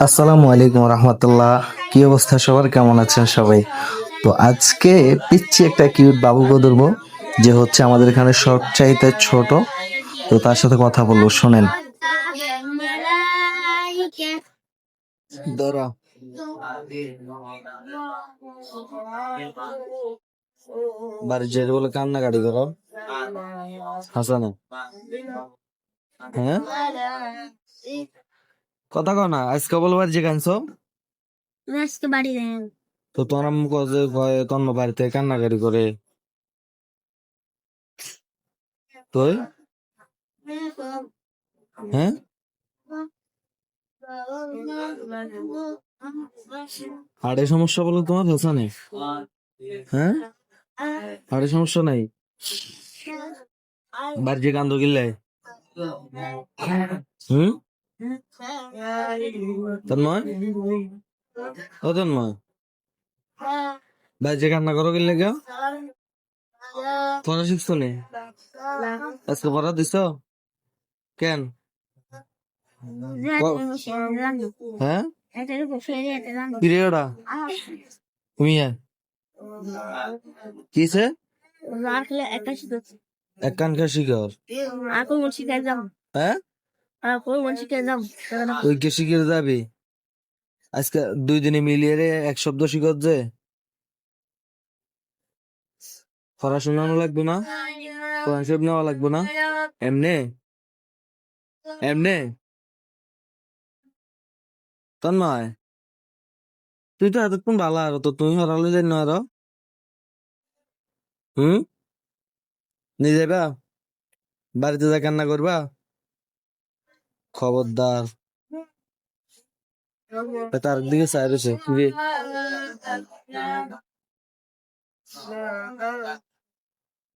আসসালামু আলাইকুম রহমতুল্লাহ। কি অবস্থা সবার, কেমন আছেন সবাই? তো আজকে পিচ্ছি একটা কিউট বাবুকে ধরবো, যে হচ্ছে আমাদের এখানে সবচাইতে ছোট। তো তার সাথে কথা বলবো, শোনেন। ধরো। বাড়ির যে বলে কান্নাকাটি করো হাসানে, হ্যাঁ কথা কও না। আজকে বলবার যে কানছো, আজকে বাড়ি যাই। তো তোমার আম্মু যে ভয় তন্ন বাড়িতে কান্নাকাটি করে, তুই হ্যাঁ হাড়ের সমস্যা বলো তোমার হাসানে? হ্যাঁ হাড়ের সমস্যা নাই? বাড়ি যে কান্দ গিল্লে, হুম তন্ময়, ও তন্ময়, বাড়ি যে কান্না করো গিল্লে কেউ? পড়া শিখছো নে? আজকে পড়া দিছ কেন? হ্যাঁ পিরিয়ডা তুমি কিসে এক কান খা শিখর, হ্যাঁ ওই কে শিখে যাবি আজকে 2 দিনে মিলিয়ে রে এক শব্দ শিখর যে পড়াশোনা লাগবে না, কোরআন শরীফ নেওয়া লাগবে না, এমনে এমনে। তন্ময় তুই তো এতক্ষণ ভালো আরো, তো তুমি হরালে যাই না আরো, হুম নিয়ে যাবা বাড়িতে যা কান্না করবা, খবরদার। তার দিকে চাই রয়েছে